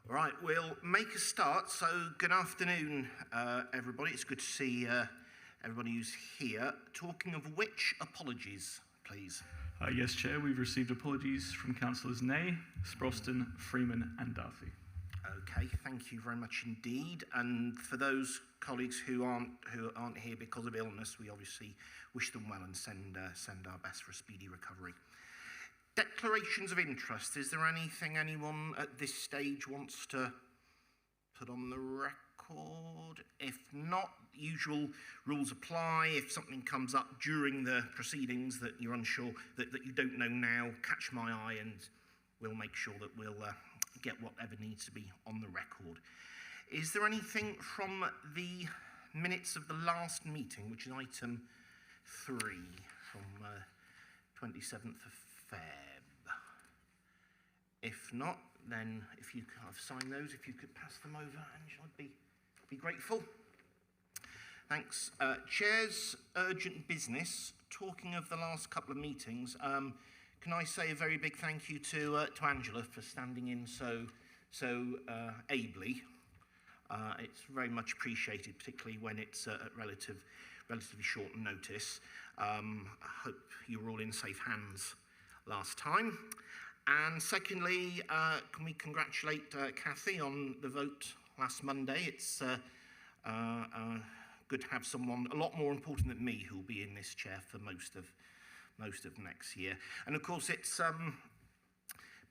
Right, we'll make a start. So good afternoon, everybody. It's good to see everybody who's here. Talking of which, apologies, please. Yes, Chair, we've received apologies from Councillors Ney, Sproston, Freeman and Darcy. Okay, thank you very much indeed. And for those colleagues who aren't here because of illness, we obviously wish them well and send our best for a speedy recovery. Declarations of interest. Is there anything anyone at this stage wants to put on the record? If not, usual rules apply. If something comes up during the proceedings that you're unsure, that you don't know now, catch my eye and we'll make sure that we'll get whatever needs to be on the record. Is there anything from the minutes of the last meeting, which is item 3 from 27th of Feb? If not, then if you could, I've signed those, if you could pass them over, Angela, I'd be grateful. Thanks. Chair's urgent business. Talking of the last couple of meetings, can I say a very big thank you to Angela for standing in so ably. It's very much appreciated, particularly when it's at relatively short notice. I hope you were all in safe hands last time. And secondly, can we congratulate Kathy on the vote last Monday? It's good to have someone a lot more important than me who will be in this chair for most of next year. And of course, it's a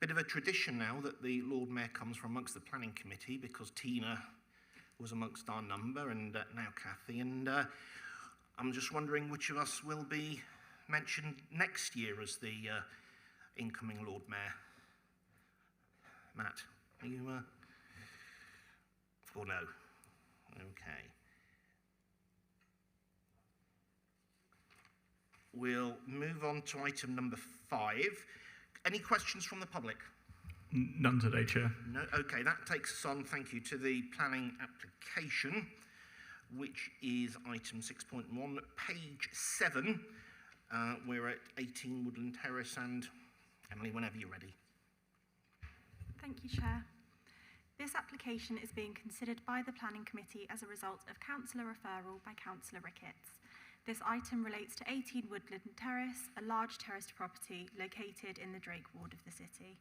bit of a tradition now that the Lord Mayor comes from amongst the planning committee, because Tina was amongst our number and now Kathy. And I'm just wondering which of us will be mentioned next year as the incoming Lord Mayor. Matt, are you? Or no? Okay. We'll move on to item number 5. Any questions from the public? None today, Chair. No? Okay, that takes us on, thank you, to the planning application, which is item 6.1, page 7. We're at 18 Woodland Terrace, and Emily, whenever you're ready. Thank you, Chair. This application is being considered by the Planning Committee as a result of councillor referral by Councillor Ricketts. This item relates to 18 Woodland Terrace, a large terraced property located in the Drake ward of the city.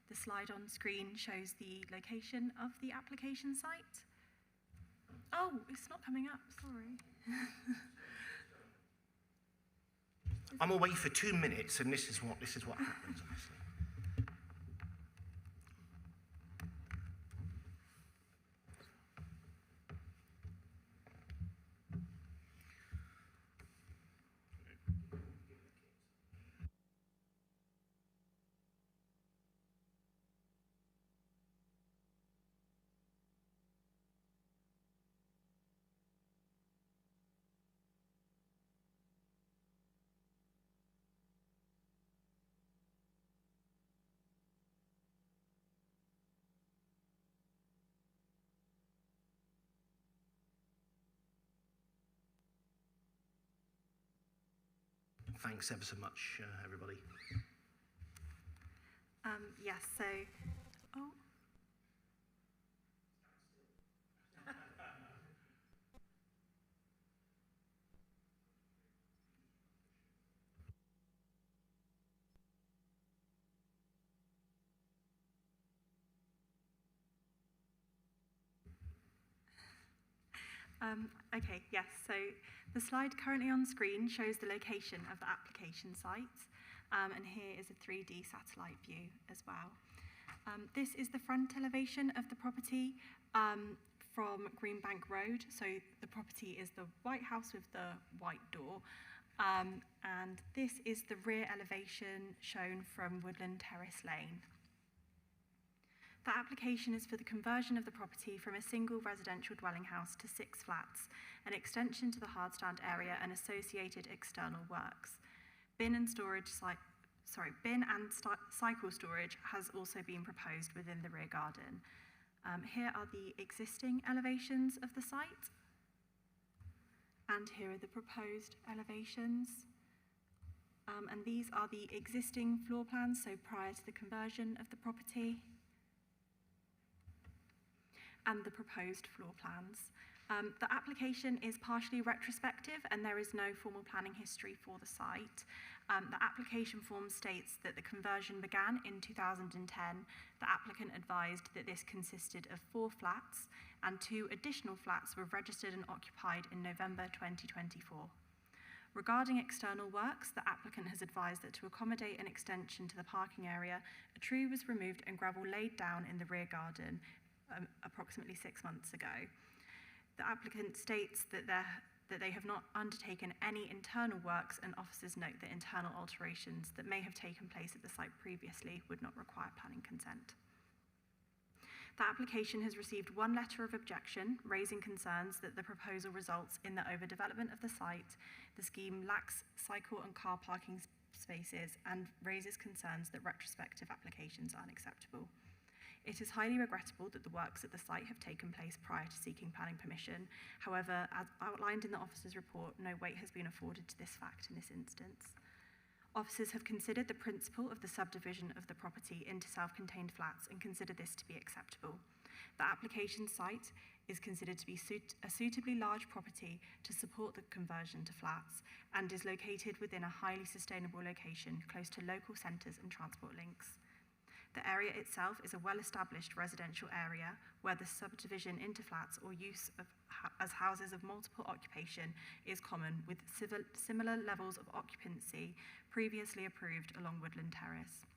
The slide on screen shows the location of the application site. Oh, it's not coming up, sorry. I'm away for 2 minutes, and this is what happens, honestly. Thanks ever so much, everybody. Yes, so, oh. Okay, yes, so the slide currently on screen shows the location of the application site, and here is a 3D satellite view as well. This is the front elevation of the property from Greenbank Road, so the property is the white house with the white door, and this is the rear elevation shown from Woodland Terrace Lane. The application is for the conversion of the property from a single residential dwelling house to 6 flats, an extension to the hardstand area and associated external works. Bin and cycle storage has also been proposed within the rear garden. Here are the existing elevations of the site, and here are the proposed elevations. And these are the existing floor plans, so prior to the conversion of the property. and the proposed floor plans. The application is partially retrospective and there is no formal planning history for the site. The application form states that the conversion began in 2010. The applicant advised that this consisted of 4 flats and 2 additional flats were registered and occupied in November 2024. Regarding external works, the applicant has advised that to accommodate an extension to the parking area, a tree was removed and gravel laid down in the rear garden approximately 6 months ago. The applicant states that they have not undertaken any internal works, and officers note that internal alterations that may have taken place at the site previously would not require planning consent. The application has received 1 letter of objection, raising concerns that the proposal results in the overdevelopment of the site, the scheme lacks cycle and car parking spaces, and raises concerns that retrospective applications are unacceptable. It is highly regrettable that the works at the site have taken place prior to seeking planning permission. However, as outlined in the officer's report, no weight has been afforded to this fact in this instance. Officers have considered the principle of the subdivision of the property into self-contained flats and consider this to be acceptable. The application site is considered to be a suitably large property to support the conversion to flats and is located within a highly sustainable location close to local centres and transport links. The area itself is a well-established residential area where the subdivision into flats or use as houses of multiple occupation is common, with similar levels of occupancy previously approved along Woodland Terrace.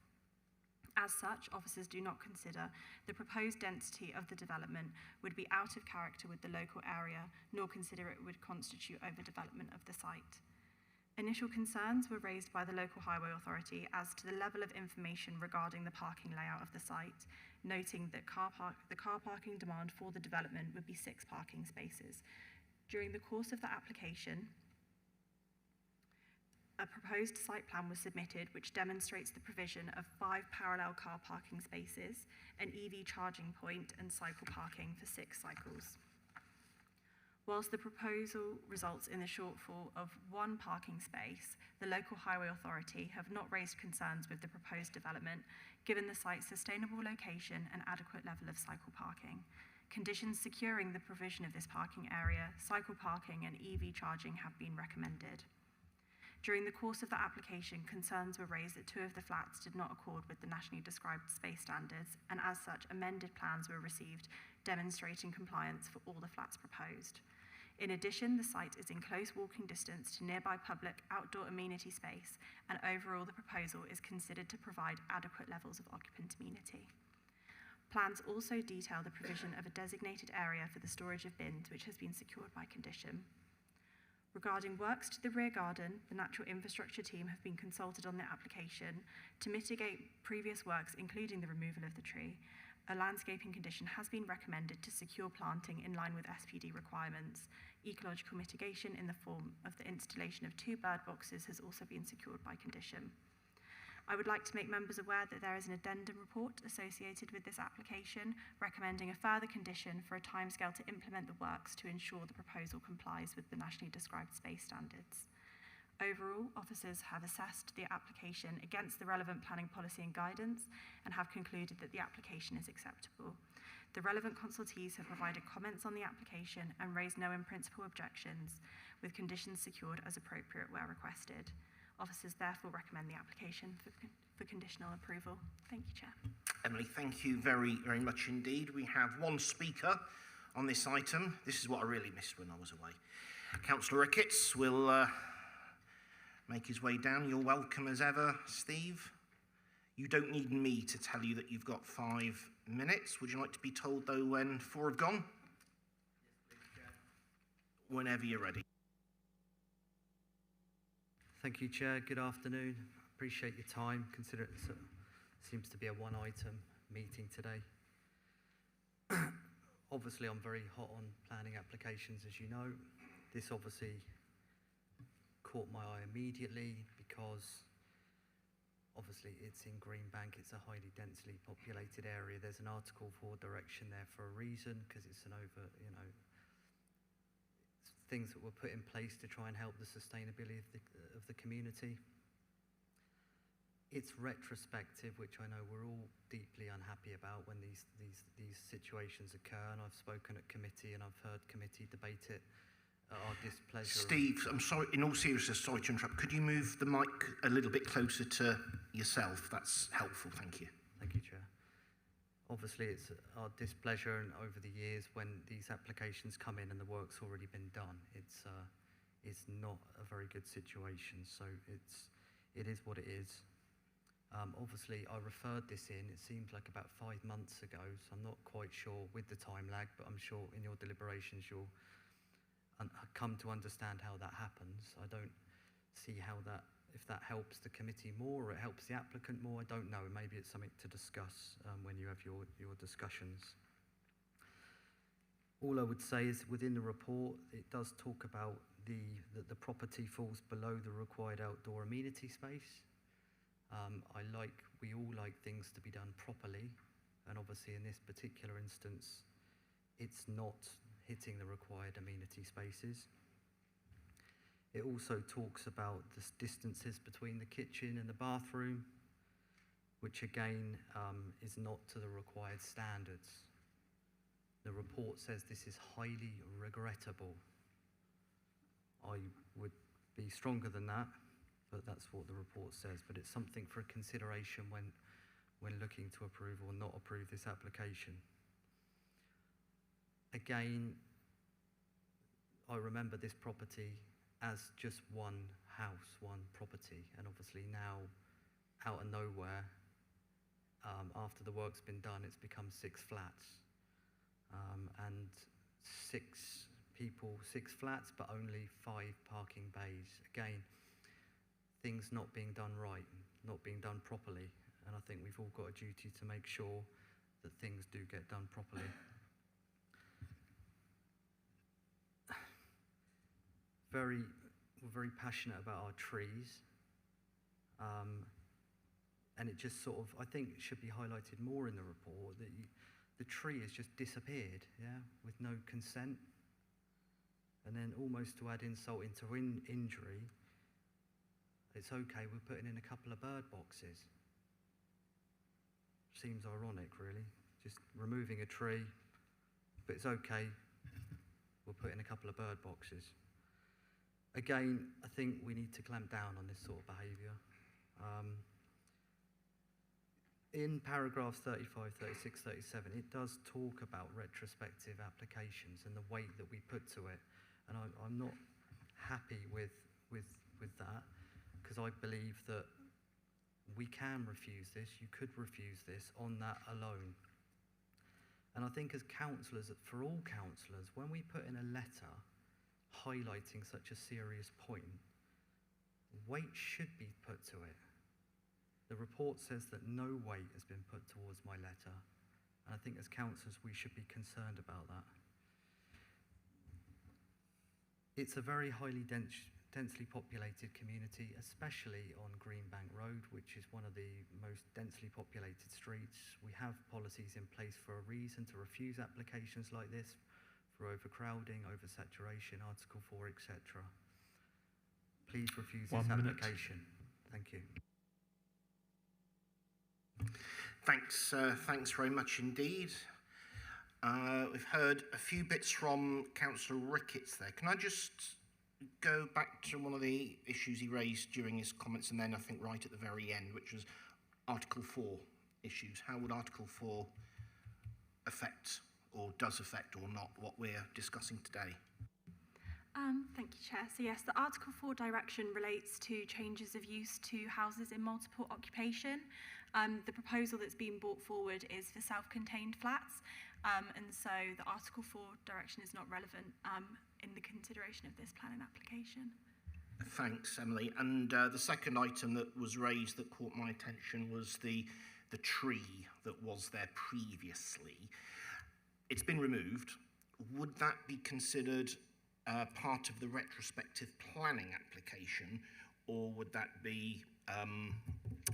As such, officers do not consider the proposed density of the development would be out of character with the local area, nor consider it would constitute overdevelopment of the site. Initial concerns were raised by the local highway authority as to the level of information regarding the parking layout of the site, noting that the car parking demand for the development would be 6 parking spaces. During the course of the application, a proposed site plan was submitted which demonstrates the provision of 5 parallel car parking spaces, an EV charging point and cycle parking for 6 cycles. Whilst the proposal results in the shortfall of 1 parking space, the local highway authority have not raised concerns with the proposed development, given the site's sustainable location and adequate level of cycle parking. Conditions securing the provision of this parking area, cycle parking and EV charging have been recommended. During the course of the application, concerns were raised that 2 of the flats did not accord with the nationally described space standards, and as such, amended plans were received demonstrating compliance for all the flats proposed. In addition, the site is in close walking distance to nearby public outdoor amenity space, and overall the proposal is considered to provide adequate levels of occupant amenity. Plans also detail the provision of a designated area for the storage of bins, which has been secured by condition. Regarding works to the rear garden, the natural infrastructure team have been consulted on the application to mitigate previous works, including the removal of the tree. A landscaping condition has been recommended to secure planting in line with SPD requirements. Ecological mitigation in the form of the installation of 2 bird boxes has also been secured by condition. I would like to make members aware that there is an addendum report associated with this application, recommending a further condition for a timescale to implement the works to ensure the proposal complies with the nationally described space standards. Overall, officers have assessed the application against the relevant planning policy and guidance and have concluded that the application is acceptable. The relevant consultees have provided comments on the application and raised no in-principle objections, with conditions secured as appropriate where requested. Officers therefore recommend the application for conditional approval. Thank you, Chair. Emily, thank you very, very much indeed. We have 1 speaker on this item. This is what I really missed when I was away. Councillor Ricketts will make his way down. You're welcome as ever, Steve. You don't need me to tell you that you've got 5 minutes. Would you like to be told, though, when 4 have gone? Yes, please, Chair. Whenever you're ready. Thank you, Chair. Good afternoon. Appreciate your time. Consider it seems to be a one-item meeting today. Obviously, I'm very hot on planning applications, as you know. This obviously caught my eye immediately because obviously it's in Greenbank. It's a highly densely populated area. There's an Article 4 direction there for a reason, because it's an things that were put in place to try and help the sustainability of the community. It's retrospective, which I know we're all deeply unhappy about when these situations occur, and I've spoken at committee and I've heard committee debate it at our displeasure. Steve, I'm sorry, in all seriousness, sorry to interrupt. Could you move the mic a little bit closer to yourself? That's helpful, thank you. Thank you, Chair. Obviously, it's our displeasure, and over the years when these applications come in and the work's already been done, it's not a very good situation. So it is what it is. Obviously, I referred this in, it seems like about 5 months ago, so I'm not quite sure with the time lag, but I'm sure in your deliberations you'll come to understand how that happens. I don't see how that, if that helps the committee more or it helps the applicant more, I don't know. Maybe it's something to discuss when you have your discussions. All I would say is within the report, it does talk about that the property falls below the required outdoor amenity space. We all like things to be done properly, and obviously in this particular instance, it's not hitting the required amenity spaces. It also talks about the distances between the kitchen and the bathroom, which again is not to the required standards. The report says this is highly regrettable. I would be stronger than that, but that's what the report says. But it's something for consideration when looking to approve or not approve this application. Again, I remember this property as just one house, one property, and obviously now, out of nowhere, after the work's been done, it's become 6 flats, and 6 people, 6 flats, but only 5 parking bays. Again, things not being done right, not being done properly, and I think we've all got a duty to make sure that things do get done properly. We're very passionate about our trees, and it just sort of, I think, should be highlighted more in the report that the tree has just disappeared, yeah, with no consent, and then almost to add insult into injury, it's okay, we're putting in a couple of bird boxes. Seems ironic, really, just removing a tree, but it's okay, we'll put in a couple of bird boxes. Again, I think we need to clamp down on this sort of behaviour. In paragraphs 35, 36, 37, it does talk about retrospective applications and the weight that we put to it, and I'm not happy with that, because I believe that we can refuse this, you could refuse this on that alone. And I think as councillors, for all councillors, when we put in a letter highlighting such a serious point, weight should be put to it. The report says that no weight has been put towards my letter, and I think as councillors we should be concerned about that. It's a very highly densely populated community, especially on Greenbank Road, which is one of the most densely populated streets. We have policies in place for a reason to refuse applications like this, for overcrowding, oversaturation, Article 4, etc. Please refuse this application. Thank you. Thanks very much indeed. We've heard a few bits from Councillor Ricketts there. Can I just go back to one of the issues he raised during his comments, and then I think right at the very end, which was Article 4 issues. How would Article 4 affect, or does affect or not, what we're discussing today? Thank you, Chair. So yes, the Article 4 direction relates to changes of use to houses in multiple occupation. The proposal that's been brought forward is for self-contained flats, and so the Article 4 direction is not relevant in the consideration of this planning application. Thanks, Emily. And the second item that was raised that caught my attention was the tree that was there previously. It's been removed. Would that be considered part of the retrospective planning application, or would that be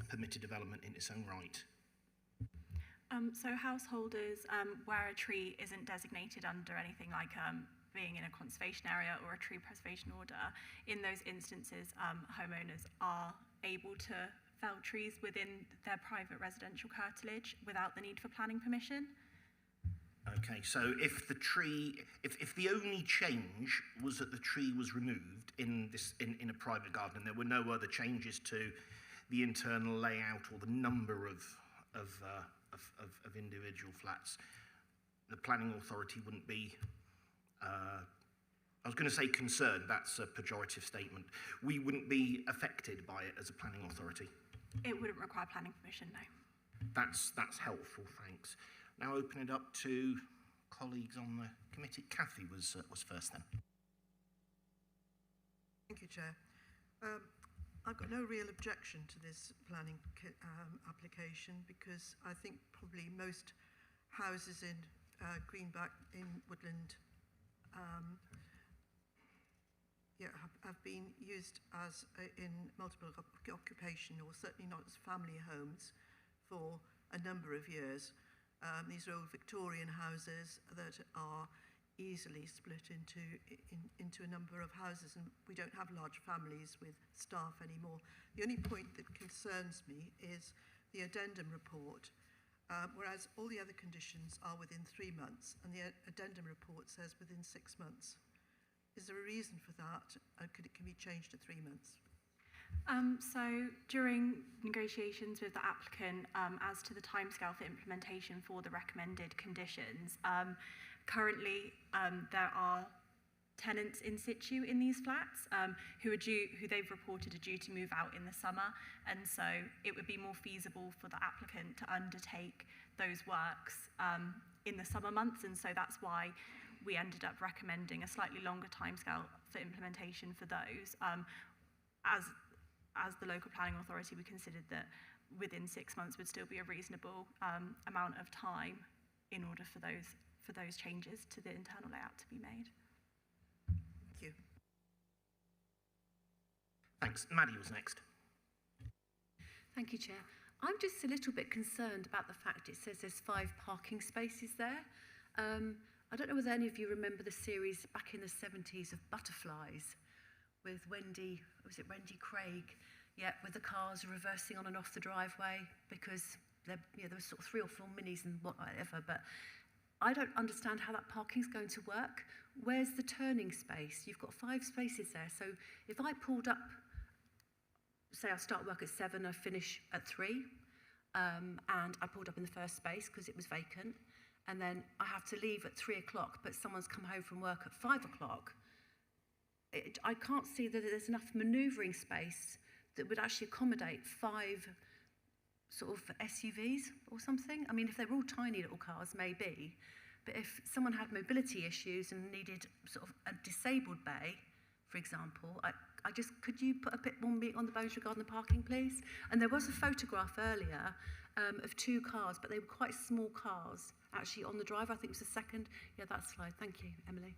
permitted development in its own right? So householders where a tree isn't designated under anything like being in a conservation area or a tree preservation order, in those instances homeowners are able to felled trees within their private residential curtilage without the need for planning permission. Okay, so if the tree, if the only change was that the tree was removed in a private garden, and there were no other changes to the internal layout or the number of individual flats, the planning authority wouldn't be. I was going to say concerned. That's a pejorative statement. We wouldn't be affected by it as a planning authority. It wouldn't require planning permission, no. That's helpful. Thanks. Now open it up to colleagues on the committee. Kathy was first then. Thank you, Chair. I've got no real objection to this planning application because I think probably most houses in Greenback in Woodland have been used as in multiple occupation, or certainly not as family homes, for a number of years. These are old Victorian houses that are easily split into a number of houses, and we don't have large families with staff anymore. The only point that concerns me is the addendum report, whereas all the other conditions are within 3 months, and the addendum report says within 6 months. Is there a reason for that? Can it be changed to 3 months? So during negotiations with the applicant as to the timescale for implementation for the recommended conditions, currently there are tenants in situ in these flats who they've reported are due to move out in the summer, and so it would be more feasible for the applicant to undertake those works in the summer months, and so that's why we ended up recommending a slightly longer timescale for implementation for those. As the local planning authority, we considered that within 6 months would still be a reasonable amount of time in order for those changes to the internal layout to be made. Thank you. Thanks. Maddie was next. Thank you, Chair. I'm just a little bit concerned about the fact it says there's 5 parking spaces there. I don't know whether any of you remember the series back in the 70s of Butterflies with Wendy Craig? Yeah, with the cars reversing on and off the driveway because there were sort of 3 or 4 minis and whatever, but I don't understand how that parking's going to work. Where's the turning space? You've got 5 spaces there, so if I pulled up, say I start work at 7, I finish at 3, and I pulled up in the first space because it was vacant, and then I have to leave at 3 o'clock, but someone's come home from work at 5 o'clock, I can't see that there's enough manoeuvring space that would actually accommodate 5 sort of SUVs or something. I mean, if they were all tiny little cars, maybe, but if someone had mobility issues and needed sort of a disabled bay, for example, could you put a bit more meat on the bones regarding the parking, please? And there was a photograph earlier of 2 cars, but they were quite small cars actually on the drive. I think it was the second. Yeah, that slide. Thank you, Emily.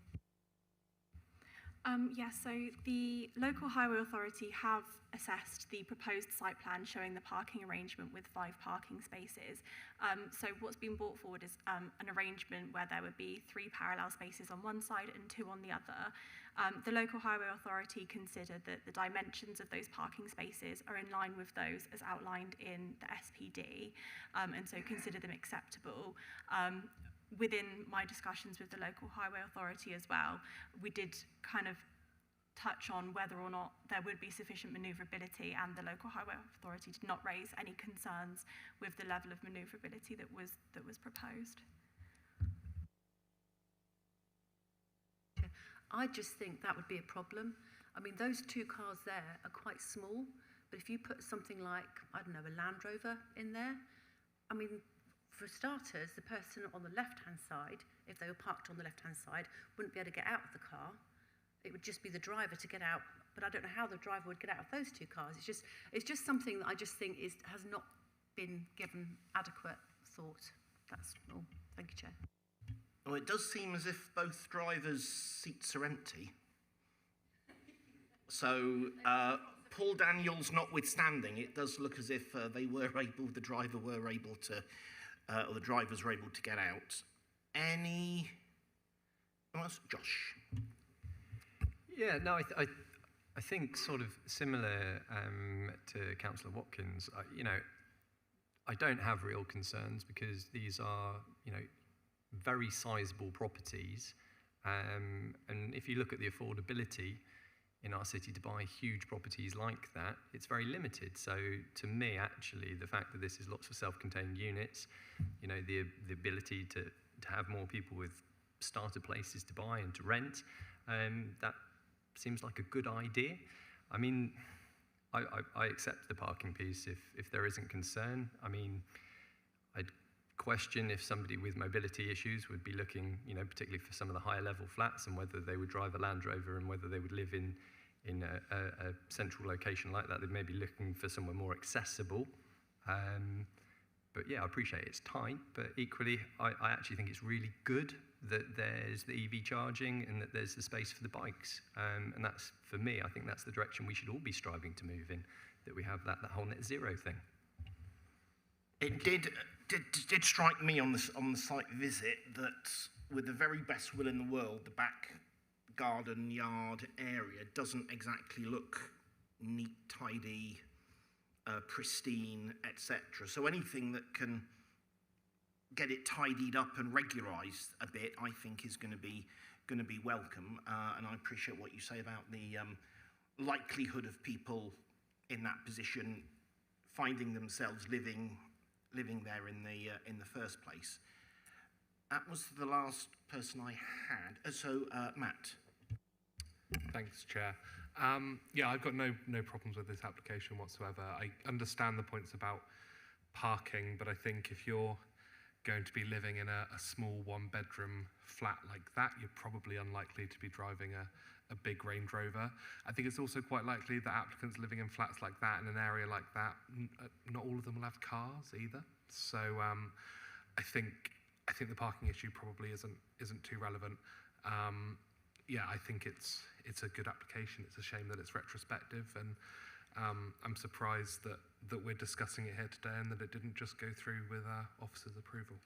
So the local highway authority have assessed the proposed site plan showing the parking arrangement with 5 parking spaces. So what's been brought forward is an arrangement where there would be 3 parallel spaces on one side and 2 on the other. The local highway authority considered that the dimensions of those parking spaces are in line with those as outlined in the SPD, and so consider them acceptable. Within my discussions with the local highway authority as well, we did kind of touch on whether or not there would be sufficient manoeuvrability, and the local highway authority did not raise any concerns with the level of manoeuvrability that was proposed. I just think that would be a problem. I mean, those 2 cars there are quite small, but if you put something like, I don't know, a Land Rover in there, I mean, for starters, the person on the left-hand side, if they were parked on the left-hand side, wouldn't be able to get out of the car. It would just be the driver to get out, but I don't know how the driver would get out of those 2 cars. It's just something that I just think has not been given adequate thought. That's all. Thank you, Chair. Well, it does seem as if both drivers' seats are empty. So, Paul Daniels notwithstanding, it does look as if the driver were able to, or the drivers were able to get out. Josh? Yeah, no, I I think sort of similar to Councillor Watkins, I don't have real concerns because these are, very sizable properties. And if you look at the affordability in our city to buy huge properties like that, it's very limited. So to me, actually, the fact that this is lots of self-contained units, the ability to have more people with starter places to buy and to rent, that seems like a good idea. I mean, I accept the parking piece if there isn't concern. I mean, I'd question if somebody with mobility issues would be looking, particularly for some of the higher level flats, and whether they would drive a Land Rover and whether they would live in a central location like that. They may be looking for somewhere more accessible. But yeah, I appreciate it's tight, but equally, I actually think it's really good that there's the EV charging and that there's the space for the bikes. And that's, for me, I think that's the direction we should all be striving to move in, that we have that whole net zero thing. It did strike me on the site visit that with the very best will in the world, the back garden yard area doesn't exactly look neat, tidy, pristine, etc. So anything that can get it tidied up and regularised a bit, I think, is going to be welcome. And I appreciate what you say about the likelihood of people in that position finding themselves living there in the first place. That was the last person I had. So Matt. Thanks, Chair. Yeah, I've got no problems with this application whatsoever. I understand the points about parking, but I think if you're going to be living in a small one-bedroom flat like that, you're probably unlikely to be driving a big Range Rover. I think it's also quite likely that applicants living in flats like that, in an area like that, not all of them will have cars either. So I think the parking issue probably isn't too relevant. Yeah, I think it's a good application. It's a shame that it's retrospective, and I'm surprised that we're discussing it here today and that it didn't just go through with officer's approval.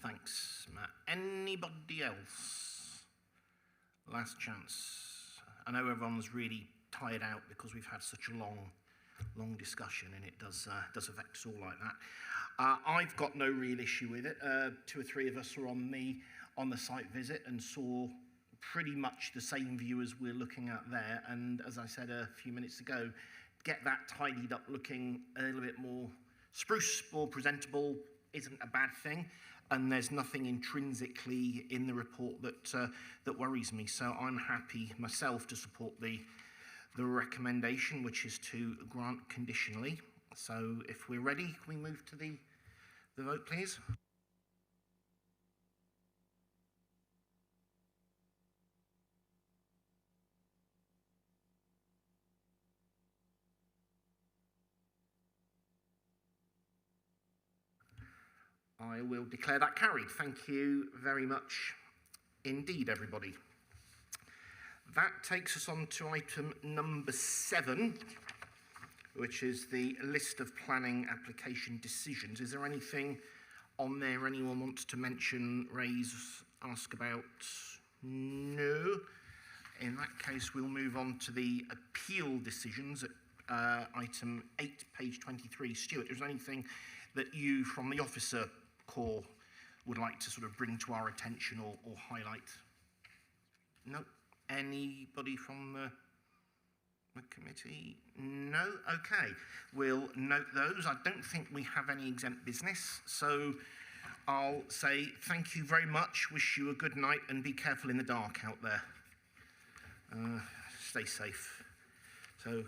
Thanks, Matt. Anybody else? Last chance. I know everyone's really tired out because we've had such a long discussion, and it does affect us all like that. I've got no real issue with it. 2 or 3 of us were on the site visit and saw pretty much the same view as we're looking at there. And as I said a few minutes ago, get that tidied up looking a little bit more spruce, more presentable isn't a bad thing. And there's nothing intrinsically in the report that worries me. So I'm happy myself to support the recommendation, which is to grant conditionally. So if we're ready, can we move to the vote, please? I will declare that carried. Thank you very much indeed, everybody. That takes us on to item number 7, which is the list of planning application decisions. Is there anything on there anyone wants to mention, raise, ask about? No. In that case, we'll move on to the appeal decisions at item 8, page 23. Stuart, is there anything that you, from the officer corps, would like to sort of bring to our attention or highlight? No? Anybody from the committee? No? Okay. We'll note those. I don't think we have any exempt business, so I'll say thank you very much, wish you a good night, and be careful in the dark out there. Stay safe. So.